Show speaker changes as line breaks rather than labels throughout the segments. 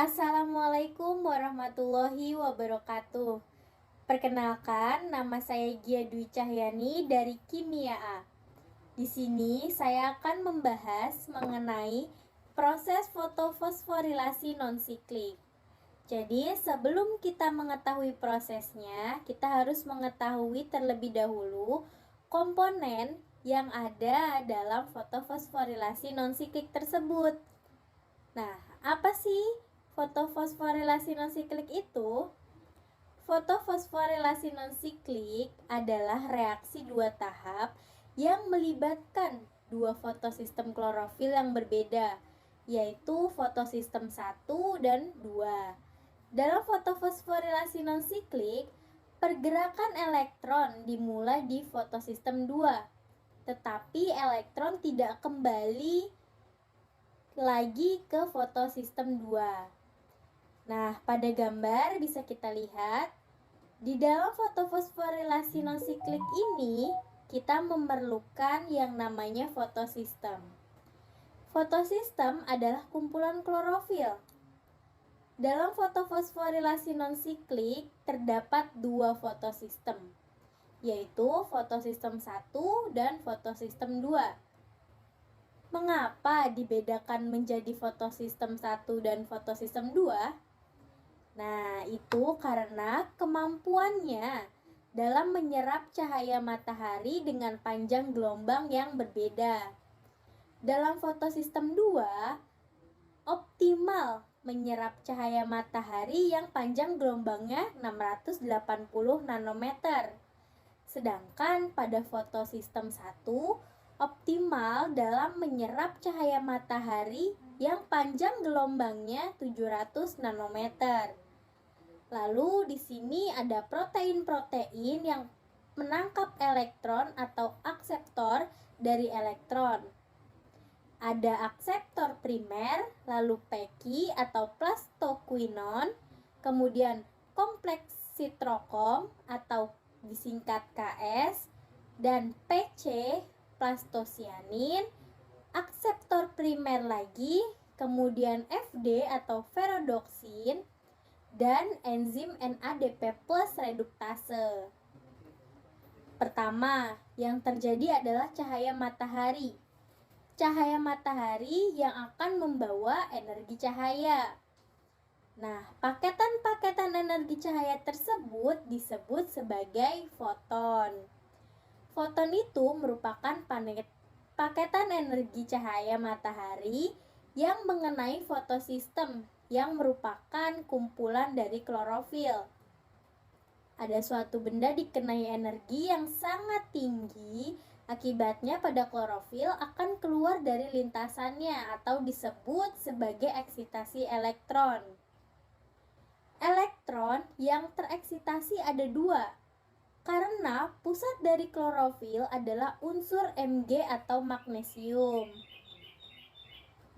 Assalamualaikum warahmatullahi wabarakatuh. Perkenalkan, nama saya Gia Dwi Cahyani dari Kimia A. Di sini saya akan membahas mengenai proses fotofosforilasi non-siklik. Jadi, sebelum kita mengetahui prosesnya, kita harus mengetahui terlebih dahulu komponen yang ada dalam fotofosforilasi non-siklik tersebut. Nah, apa sih fotofosforilasi non-siklik itu? Fotofosforilasi non-siklik adalah reaksi dua tahap yang melibatkan dua fotosistem klorofil yang berbeda, yaitu fotosistem 1 dan 2. Dalam fotofosforilasi non-siklik, pergerakan elektron dimulai di fotosistem 2, tetapi elektron tidak kembali lagi ke fotosistem 2. Nah, pada gambar bisa kita lihat di dalam fotofosforilasi non-siklik ini kita memerlukan yang namanya fotosistem. Fotosistem adalah kumpulan klorofil. Dalam fotofosforilasi non-siklik terdapat dua fotosistem, yaitu fotosistem 1 dan fotosistem 2. Mengapa dibedakan menjadi fotosistem 1 dan fotosistem 2? Nah, itu karena kemampuannya dalam menyerap cahaya matahari dengan panjang gelombang yang berbeda. Dalam fotosistem 2, optimal menyerap cahaya matahari yang panjang gelombangnya 680 nanometer. Sedangkan pada fotosistem 1, optimal dalam menyerap cahaya matahari yang panjang gelombangnya 700 nanometer. Lalu di sini ada protein-protein yang menangkap elektron atau akseptor dari elektron. Ada akseptor primer, lalu Peki atau plastoquinon, kemudian kompleks sitrokom atau disingkat KS, dan PC plastosianin, akseptor primer lagi, kemudian FD atau ferrodoksin, dan enzim NADP plus reduktase. Pertama, yang terjadi adalah cahaya matahari. Cahaya matahari yang akan membawa energi cahaya. Nah, paketan-paketan energi cahaya tersebut disebut sebagai foton. Foton itu merupakan paketan energi cahaya matahari yang mengenai fotosistem yang merupakan kumpulan dari klorofil. Ada suatu benda dikenai energi yang sangat tinggi, akibatnya pada klorofil akan keluar dari lintasannya atau disebut sebagai eksitasi elektron. Elektron yang tereksitasi ada dua, karena pusat dari klorofil adalah unsur Mg atau magnesium.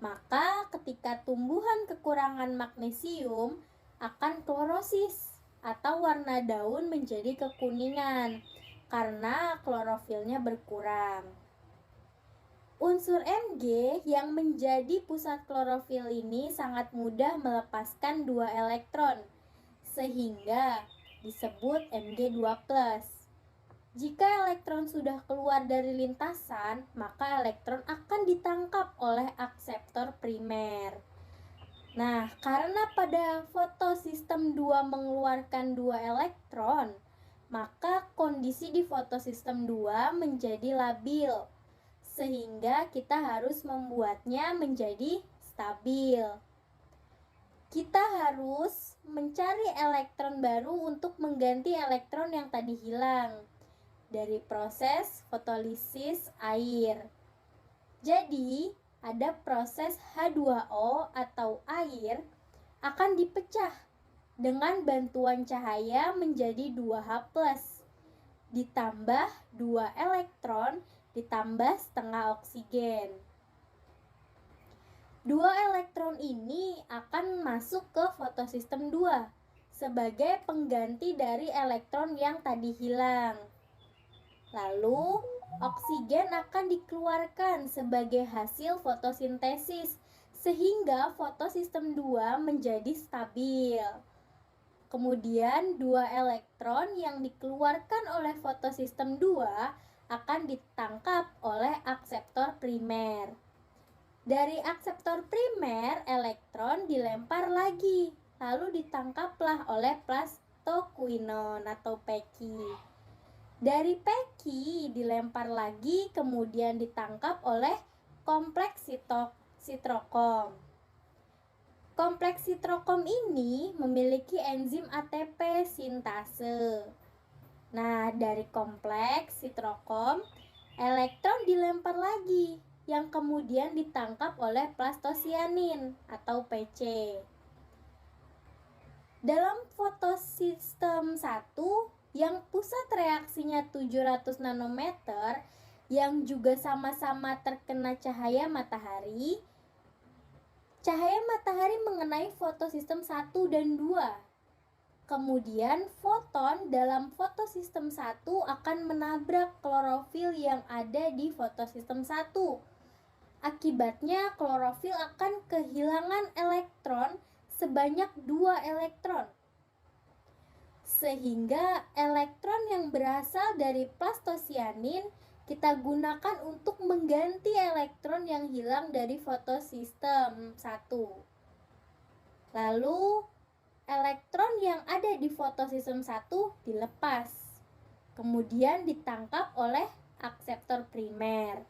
Maka ketika tumbuhan kekurangan magnesium akan klorosis atau warna daun menjadi kekuningan karena klorofilnya berkurang. Unsur Mg yang menjadi pusat klorofil ini sangat mudah melepaskan dua elektron sehingga disebut Mg2+. Jika elektron sudah keluar dari lintasan, maka elektron akan ditangkap oleh akseptor primer. Nah, karena pada fotosistem 2 mengeluarkan 2 elektron, maka kondisi di fotosistem 2 menjadi labil, sehingga kita harus membuatnya menjadi stabil. Kita harus mencari elektron baru untuk mengganti elektron yang tadi hilang dari proses fotolisis air. Jadi, ada proses H2O atau air akan dipecah dengan bantuan cahaya menjadi 2H+, ditambah 2 elektron ditambah setengah oksigen. 2 elektron ini akan masuk ke fotosistem 2 sebagai pengganti dari elektron yang tadi hilang. Lalu, oksigen akan dikeluarkan sebagai hasil fotosintesis sehingga fotosistem 2 menjadi stabil. Kemudian dua elektron yang dikeluarkan oleh fotosistem 2 akan ditangkap oleh akseptor primer. Dari akseptor primer, elektron dilempar lagi, lalu ditangkaplah oleh plastoquinon atau Peki. Dari Peki dilempar lagi, kemudian ditangkap oleh kompleks sitrokom. Kompleks sitrokom ini memiliki enzim ATP sintase. Nah, dari kompleks sitrokom, elektron dilempar lagi, yang kemudian ditangkap oleh plastosianin atau PC. Dalam fotosistem 1 yang pusat reaksinya 700 nanometer yang juga sama-sama terkena cahaya matahari mengenai fotosistem 1 dan 2. Kemudian foton dalam fotosistem 1 akan menabrak klorofil yang ada di fotosistem 1. Akibatnya klorofil akan kehilangan elektron sebanyak 2 elektron. Sehingga elektron yang berasal dari plastosianin kita gunakan untuk mengganti elektron yang hilang dari fotosistem 1. Lalu elektron yang ada di fotosistem 1 dilepas, kemudian ditangkap oleh akseptor primer.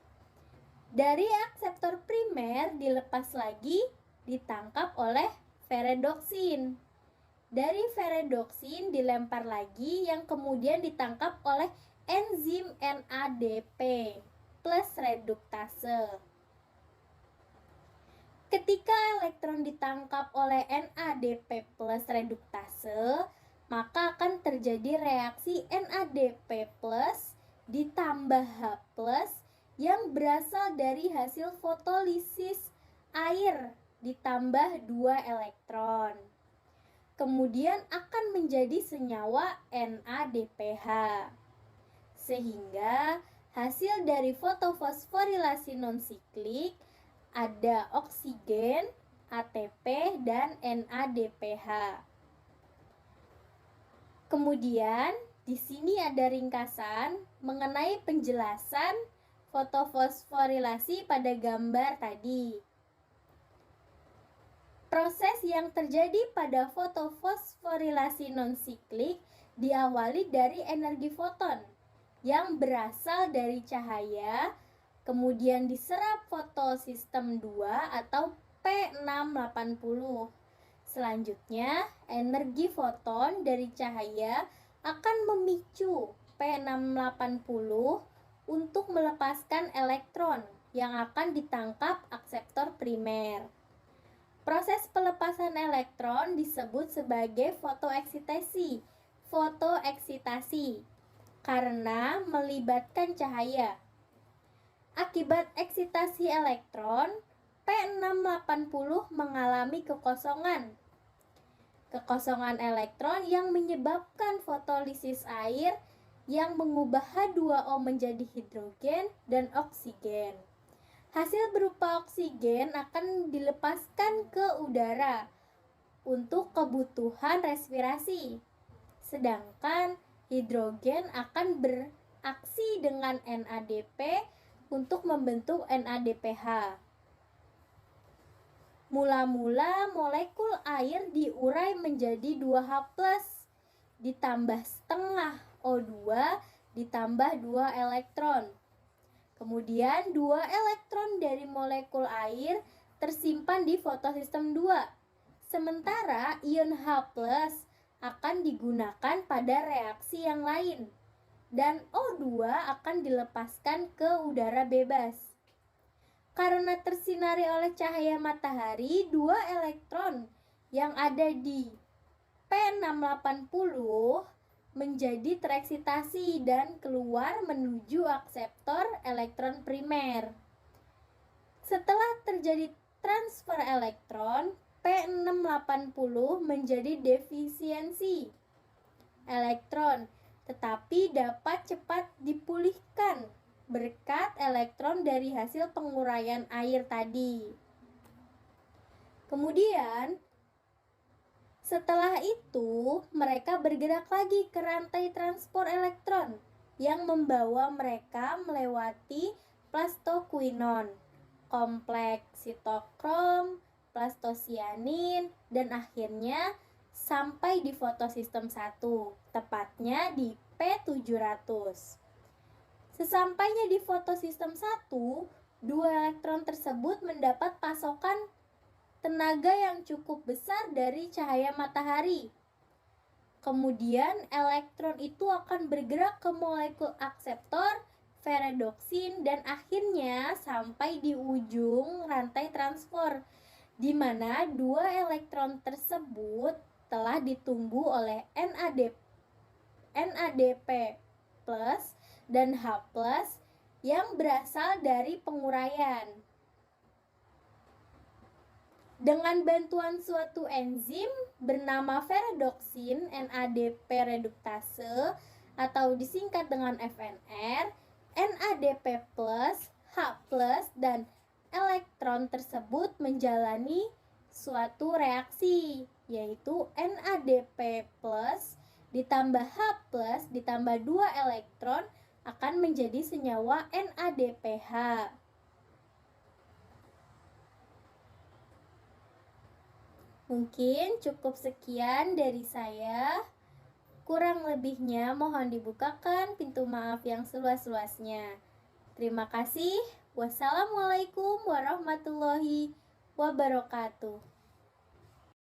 Dari akseptor primer dilepas lagi, ditangkap oleh ferredoksin. Dari ferredoksin dilempar lagi, yang kemudian ditangkap oleh enzim NADP plus reduktase. Ketika elektron ditangkap oleh NADP plus reduktase, maka akan terjadi reaksi NADP plus ditambah H plus yang berasal dari hasil fotolisis air ditambah 2 elektron. Kemudian akan menjadi senyawa NADPH. Sehingga hasil dari fotofosforilasi non-siklik ada oksigen, ATP, dan NADPH. Kemudian di sini ada ringkasan mengenai penjelasan fotofosforilasi pada gambar tadi. Proses yang terjadi pada fotofosforilasi non-siklik diawali dari energi foton yang berasal dari cahaya, kemudian diserap fotosistem 2 atau P680. Selanjutnya, energi foton dari cahaya akan memicu P680 untuk melepaskan elektron yang akan ditangkap akseptor primer. Proses pelepasan elektron disebut sebagai fotoeksitasi karena melibatkan cahaya. Akibat eksitasi elektron, P680 mengalami kekosongan. Kekosongan elektron yang menyebabkan fotolisis air yang mengubah H2O menjadi hidrogen dan oksigen. Hasil berupa oksigen akan dilepaskan ke udara untuk kebutuhan respirasi. Sedangkan hidrogen akan beraksi dengan NADP untuk membentuk NADPH. Mula-mula molekul air diurai menjadi 2H+, ditambah setengah O2 ditambah 2 elektron. Kemudian 2 elektron dari molekul air tersimpan di fotosistem 2. Sementara ion H+ akan digunakan pada reaksi yang lain dan O2 akan dilepaskan ke udara bebas. Karena tersinari oleh cahaya matahari, 2 elektron yang ada di P680 menjadi tereksitasi dan keluar menuju akseptor elektron primer. Setelah terjadi transfer elektron, P680 menjadi defisiensi elektron, tetapi dapat cepat dipulihkan berkat elektron dari hasil penguraian air tadi. Kemudian setelah itu mereka bergerak lagi ke rantai transport elektron yang membawa mereka melewati plastoquinon, kompleks sitokrom, plastosianin, dan akhirnya sampai di fotosistem 1, tepatnya di P700. Sesampainya di fotosistem 1, dua elektron tersebut mendapat pasokan tenaga yang cukup besar dari cahaya matahari. Kemudian elektron itu akan bergerak ke molekul akseptor, ferredoksin, dan akhirnya sampai di ujung rantai transport, di mana dua elektron tersebut telah ditunggu oleh NADP+ dan H+ yang berasal dari penguraian. Dengan bantuan suatu enzim bernama ferredoksin NADP reduktase atau disingkat dengan FNR, NADP+, H+, dan elektron tersebut menjalani suatu reaksi, yaitu NADP+ ditambah H+ ditambah 2 elektron akan menjadi senyawa NADPH. Mungkin cukup sekian dari saya. Kurang lebihnya mohon dibukakan pintu maaf yang seluas-luasnya. Terima kasih. Wassalamualaikum warahmatullahi wabarakatuh.